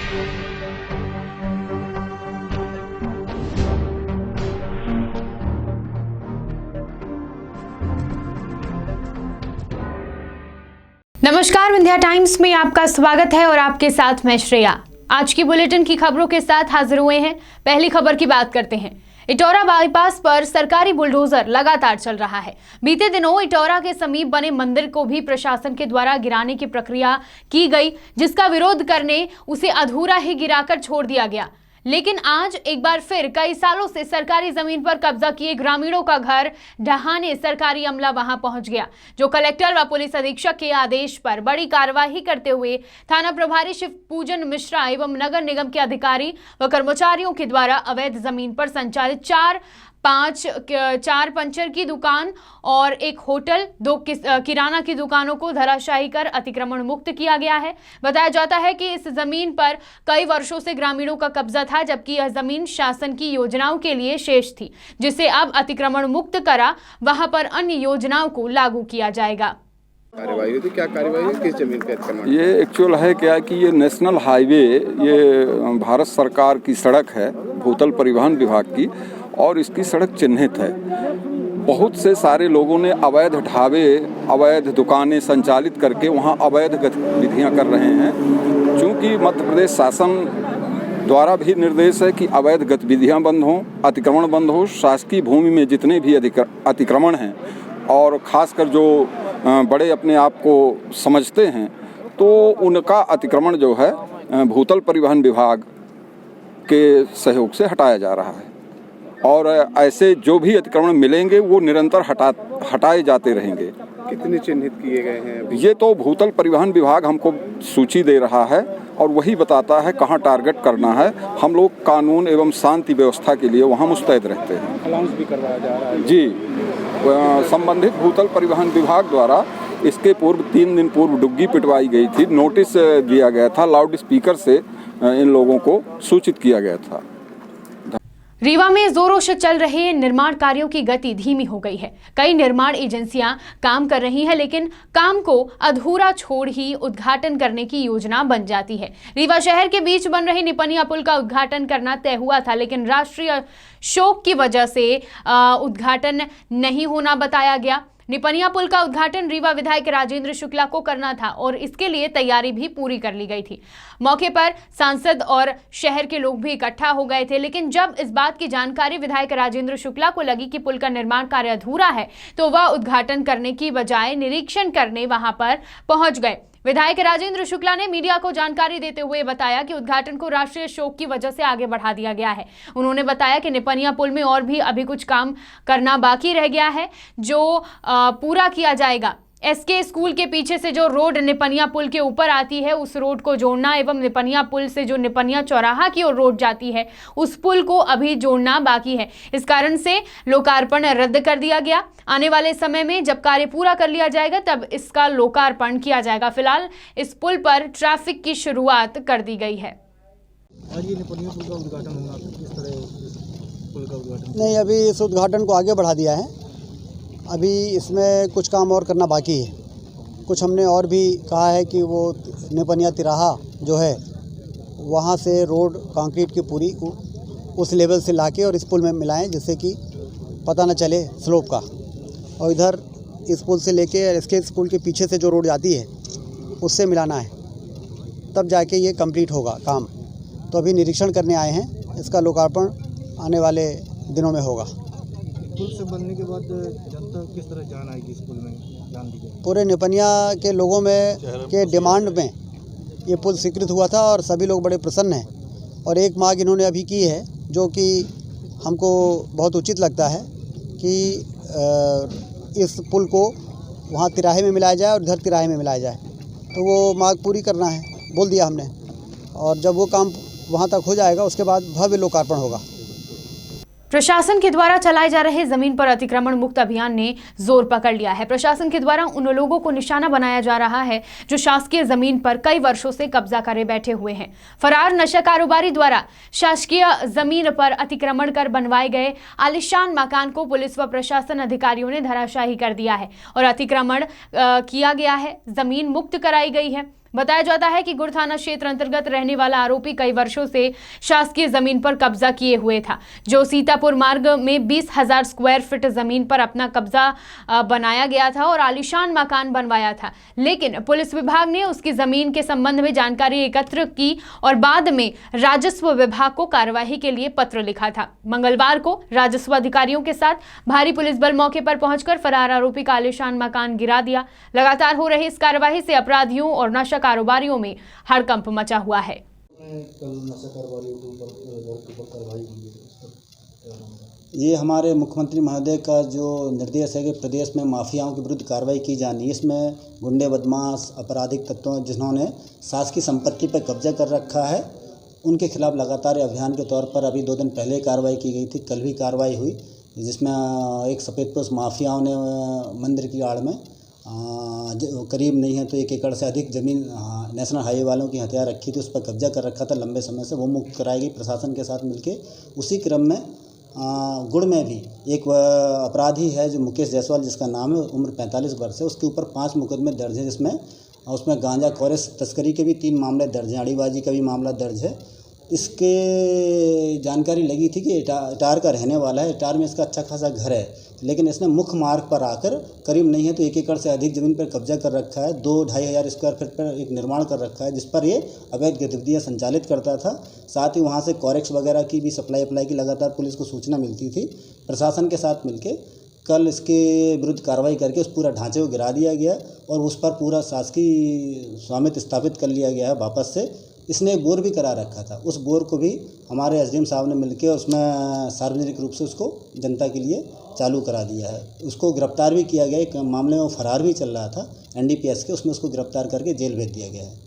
नमस्कार, विंध्या टाइम्स में आपका स्वागत है और आपके साथ मैं श्रेया। आज की बुलेटिन की खबरों के साथ हाजिर हुए हैं। पहली खबर की बात करते हैं। इटौरा बाईपास पर सरकारी बुलडोजर लगातार चल रहा है। बीते दिनों इटौरा के समीप बने मंदिर को भी प्रशासन के द्वारा गिराने की प्रक्रिया की गई, जिसका विरोध करने उसे अधूरा ही गिराकर छोड़ दिया गया। लेकिन आज एक बार फिर कई सालों से सरकारी जमीन पर कब्जा किए ग्रामीणों का घर ढहाने सरकारी अमला वहां पहुंच गया, जो कलेक्टर व पुलिस अधीक्षक के आदेश पर बड़ी कार्रवाई करते हुए थाना प्रभारी शिव पूजन मिश्रा एवं नगर निगम के अधिकारी व कर्मचारियों के द्वारा अवैध जमीन पर संचालित चार पंचर की दुकान और एक होटल, 2 किराना की दुकानों को धराशायी कर अतिक्रमण मुक्त किया गया है। बताया जाता है कि इस जमीन पर कई वर्षों से ग्रामीणों का कब्जा था, जबकि यह जमीन शासन की योजनाओं के लिए शेष थी, जिसे अब अतिक्रमण मुक्त करा वहां पर अन्य योजनाओं को लागू किया जाएगा। कार्यवाही होती, क्या कार्यवाही है, किस जमीन पे अतिक्रमण? ये एक्चुअल है क्या कि ये नेशनल हाईवे, ये भारत सरकार की सड़क है, भूतल परिवहन विभाग की, और इसकी सड़क चिन्हित है। बहुत से सारे लोगों ने अवैध ढाबे, अवैध दुकानें संचालित करके वहाँ अवैध गतिविधियाँ कर रहे हैं। चूँकि मध्य प्रदेश शासन द्वारा भी निर्देश है कि अवैध गतिविधियाँ बंद हों, अतिक्रमण बंद हो। शासकीय भूमि में जितने भी अतिक्रमण हैं और ख़ासकर जो बड़े अपने आप को समझते हैं, तो उनका अतिक्रमण जो है भूतल परिवहन विभाग के सहयोग से हटाया जा रहा है। और ऐसे जो भी अतिक्रमण मिलेंगे वो निरंतर हटाए जाते रहेंगे। कितने चिन्हित किए गए हैं? ये तो भूतल परिवहन विभाग हमको सूची दे रहा है और वही बताता है कहाँ टारगेट करना है। हम लोग कानून एवं शांति व्यवस्था के लिए वहाँ मुस्तैद रहते हैं। अनाउंस भी करवाया जा रहा है जी। संबंधित भूतल परिवहन विभाग द्वारा इसके पूर्व 3 दिन पूर्व डुग्गी पिटवाई गई थी, नोटिस दिया गया था, लाउड स्पीकर से इन लोगों को सूचित किया गया था। रीवा में जोरों से चल रहे निर्माण कार्यों की गति धीमी हो गई है। कई निर्माण एजेंसियां काम कर रही हैं, लेकिन काम को अधूरा छोड़ ही उद्घाटन करने की योजना बन जाती है। रीवा शहर के बीच बन रहे निपनिया पुल का उद्घाटन करना तय हुआ था, लेकिन राष्ट्रीय शोक की वजह से उद्घाटन नहीं होना बताया गया। निपनिया पुल का उद्घाटन रीवा विधायक राजेंद्र शुक्ला को करना था और इसके लिए तैयारी भी पूरी कर ली गई थी। मौके पर सांसद और शहर के लोग भी इकट्ठा हो गए थे, लेकिन जब इस बात की जानकारी विधायक राजेंद्र शुक्ला को लगी कि पुल का निर्माण कार्य अधूरा है, तो वह उद्घाटन करने की बजाय निरीक्षण करने वहां पर पहुंच गए। विधायक राजेंद्र शुक्ला ने मीडिया को जानकारी देते हुए बताया कि उद्घाटन को राष्ट्रीय शोक की वजह से आगे बढ़ा दिया गया है। उन्होंने बताया कि निपनिया पुल में और भी अभी कुछ काम करना बाकी रह गया है, जो पूरा किया जाएगा। एसके स्कूल के पीछे से जो रोड निपनिया पुल के ऊपर आती है, उस रोड को जोड़ना एवं निपनिया पुल से जो निपनिया चौराहा की ओर रोड जाती है, उस पुल को अभी जोड़ना बाकी है। इस कारण से लोकार्पण रद्द कर दिया गया। आने वाले समय में जब कार्य पूरा कर लिया जाएगा, तब इसका लोकार्पण किया जाएगा। फिलहाल इस पुल पर ट्रैफिक की शुरुआत कर दी गई है। आज ये निपनिया पुल का उद्घाटन होगा, किस तरह पुल का उद्घाटन? नहीं, अभी इस उद्घाटन को आगे बढ़ा दिया है। अभी इसमें कुछ काम और करना बाकी है। कुछ हमने और भी कहा है कि वो निपनिया तिराहा जो है, वहाँ से रोड कंक्रीट की पूरी उस लेवल से लाके और इस पुल में मिलाएं, जिससे कि पता न चले स्लोप का। और इधर इस पुल से लेके इसके पुल के पीछे से जो रोड जाती है, उससे मिलाना है, तब जाके ये कंप्लीट होगा काम। तो अभी निरीक्षण करने आए हैं, इसका लोकार्पण आने वाले दिनों में होगा। पुल से बनने के बाद जनता किस तरह जान आएगी इस पुल में, जान दी जाएगी? पूरे निपनिया के लोगों में के डिमांड में ये पुल स्वीकृत हुआ था और सभी लोग बड़े प्रसन्न हैं। और एक मांग इन्होंने अभी की है, जो कि हमको बहुत उचित लगता है, कि इस पुल को वहाँ तिराहे में मिलाया जाए और इधर तिराहे में मिलाया जाए। तो वो मांग पूरी करना है, बोल दिया हमने। और जब वो काम वहाँ तक हो जाएगा, उसके बाद भव्य लोकार्पण होगा। प्रशासन के द्वारा चलाए जा रहे जमीन पर अतिक्रमण मुक्त अभियान ने जोर पकड़ लिया है। प्रशासन के द्वारा उन लोगों को निशाना बनाया जा रहा है जो शासकीय जमीन पर कई वर्षों से कब्जा करे बैठे हुए हैं। फरार नशा कारोबारी द्वारा शासकीय जमीन पर अतिक्रमण कर बनवाए गए आलिशान मकान को पुलिस व प्रशासन अधिकारियों ने धराशायी कर दिया है और अतिक्रमण किया गया है, जमीन मुक्त कराई गई है। बताया जाता है कि गुड़ थाना क्षेत्र अंतर्गत रहने वाला आरोपी कई वर्षों से शासकीय जमीन पर कब्जा किए हुए था, जो सीतापुर मार्ग में 20,000 स्क्वायर फीट जमीन पर अपना कब्जा बनाया गया था और आलीशान मकान बनवाया था। लेकिन पुलिस विभाग ने उसकी जमीन के संबंध में जानकारी एकत्र की और बाद में राजस्व विभाग को कार्यवाही के लिए पत्र लिखा था। मंगलवार को राजस्व अधिकारियों के साथ भारी पुलिस बल मौके पर पहुंचकर फरार आरोपी का आलीशान मकान गिरा दिया। लगातार हो रही इस कार्यवाही से अपराधियों और नशा कारोबारियों में हड़कंप मचा हुआ है। ये हमारे मुख्यमंत्री महोदय का जो निर्देश है कि प्रदेश में माफियाओं के विरुद्ध कार्रवाई की जानी है। इसमें गुंडे, बदमाश, आपराधिक तत्वों जिन्होंने शासकीय संपत्ति पर कब्जा कर रखा है, उनके खिलाफ लगातार अभियान के तौर पर अभी 2 दिन पहले कार्रवाई की गई थी। कल भी कार्रवाई हुई, जिसमें एक सफ़ेदपोश माफियाओं ने मंदिर की आड़ में करीब नहीं है तो 1 एकड़ से अधिक ज़मीन नेशनल हाईवे वालों की हथियार रखी थी, उस पर कब्जा कर रखा था लंबे समय से। वो मुक्त कराई गई प्रशासन के साथ मिलके। उसी क्रम में गुड़ में भी एक अपराधी है जो मुकेश जायसवाल जिसका नाम है, उम्र 45 वर्ष है। उसके ऊपर 5 मुकदमे दर्ज हैं, जिसमें उसमें गांजा कोरेस तस्करी के भी 3 मामले दर्ज हैं, अड़ीबाजी का भी मामला दर्ज है। इसके जानकारी लगी थी कि इटार का रहने वाला है, इटार में इसका अच्छा खासा घर है, लेकिन इसने मुख्य मार्ग पर आकर करीब नहीं है तो 1 एकड़ से अधिक ज़मीन पर कब्जा कर रखा है। 2-2.5 हज़ार स्क्वायर फीट पर एक निर्माण कर रखा है, जिस पर ये अवैध गतिविधियाँ संचालित करता था। साथ ही वहाँ से कॉरेक्स वगैरह की भी सप्लाई की लगातार पुलिस को सूचना मिलती थी। प्रशासन के साथ मिलके कल इसके विरुद्ध कार्रवाई करके उस पूरा ढांचे को गिरा दिया गया और उस पर पूरा शासकीय स्वामित्व स्थापित कर लिया गया है वापस से। इसने एक बोर भी करा रखा था, उस बोर को भी हमारे एसडीएम साहब ने मिलकर उसमें सार्वजनिक रूप से उसको जनता के लिए चालू करा दिया है। उसको गिरफ्तार भी किया गया, एक मामले में वो फरार भी चल रहा था एनडीपीएस के, उसमें उसको गिरफ्तार करके जेल भेज दिया गया है।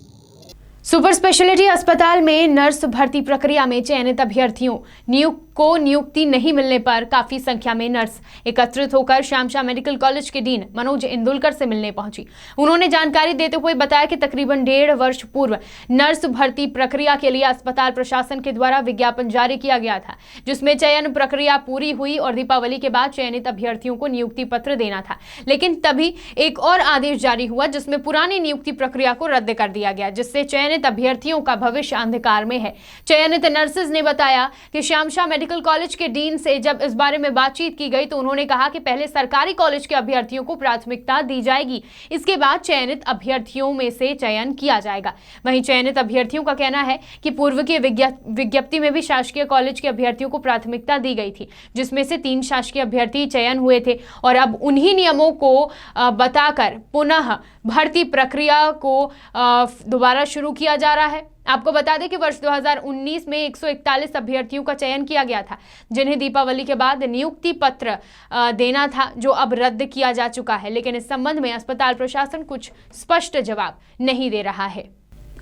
सुपर स्पेशलिटी अस्पताल में नर्स भर्ती प्रक्रिया में चयनित अभ्यर्थियों को नियुक्ति नहीं मिलने पर काफी संख्या में नर्स एकत्रित होकर श्यामशाह मेडिकल कॉलेज के डीन मनोज इंदुलकर से मिलने पहुंची। उन्होंने जानकारी देते हुए बताया कि तकरीबन 1.5 वर्ष पूर्व नर्स भर्ती प्रक्रिया के लिए अस्पताल प्रशासन के द्वारा विज्ञापन जारी किया गया था, जिसमें चयन प्रक्रिया पूरी हुई और दीपावली के बाद चयनित अभ्यर्थियों को नियुक्ति पत्र देना था। लेकिन तभी एक और आदेश जारी हुआ जिसमें पुरानी नियुक्ति प्रक्रिया को रद्द कर दिया गया, जिससे चयनित अभ्यर्थियों का भविष्य अंधकार में है। चयनित नर्सेज ने बताया कि श्यामशाह मेडिकल कॉलेज के डीन से जब इस बारे में बातचीत की गई तो उन्होंने कहा कि पहले सरकारी कॉलेज के अभ्यर्थियों को प्राथमिकता दी जाएगी, इसके बाद चयनित अभ्यर्थियों में से चयन किया जाएगा। वहीं चयनित अभ्यर्थियों का कहना है कि पूर्व की विज्ञप्ति में भी शासकीय कॉलेज के अभ्यर्थियों को प्राथमिकता दी गई थी, जिसमें से 3 शासकीय अभ्यर्थी चयन हुए थे और अब उन्हीं नियमों को बताकर पुनः भर्ती प्रक्रिया को दोबारा शुरू किया जा रहा है। आपको बता दें कि वर्ष 2019 में 141 अभ्यर्थियों का चयन किया गया था, जिन्हें दीपावली के बाद नियुक्ति पत्र देना था, जो अब रद्द किया जा चुका है। लेकिन इस संबंध में अस्पताल प्रशासन कुछ स्पष्ट जवाब नहीं दे रहा है।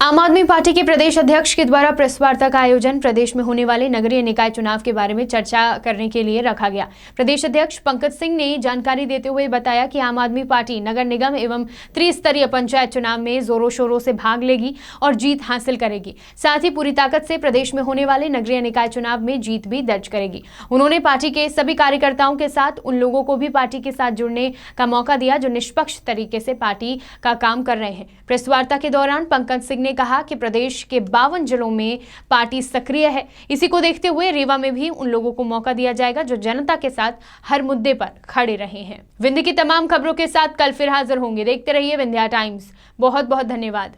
आम आदमी पार्टी के प्रदेश अध्यक्ष के द्वारा प्रेस वार्ता का आयोजन प्रदेश में होने वाले नगरीय निकाय चुनाव के बारे में चर्चा करने के लिए रखा गया। प्रदेश अध्यक्ष पंकज सिंह ने जानकारी देते हुए बताया कि आम आदमी पार्टी नगर निगम एवं त्रिस्तरीय पंचायत चुनाव में जोरों शोरों से भाग लेगी और जीत हासिल करेगी। साथ ही पूरी ताकत से प्रदेश में होने वाले नगरीय निकाय चुनाव में जीत भी दर्ज करेगी। उन्होंने पार्टी के सभी कार्यकर्ताओं के साथ उन लोगों को भी पार्टी के साथ जुड़ने का मौका दिया जो निष्पक्ष तरीके से पार्टी का काम कर रहे हैं। प्रेस वार्ता के दौरान पंकज सिंह ने कहा कि प्रदेश के 52 जिलों में पार्टी सक्रिय है। इसी को देखते हुए रीवा में भी उन लोगों को मौका दिया जाएगा जो जनता के साथ हर मुद्दे पर खड़े रहे हैं। विंध्य की तमाम खबरों के साथ कल फिर हाजिर होंगे। देखते रहिए विंध्या टाइम्स। बहुत बहुत धन्यवाद।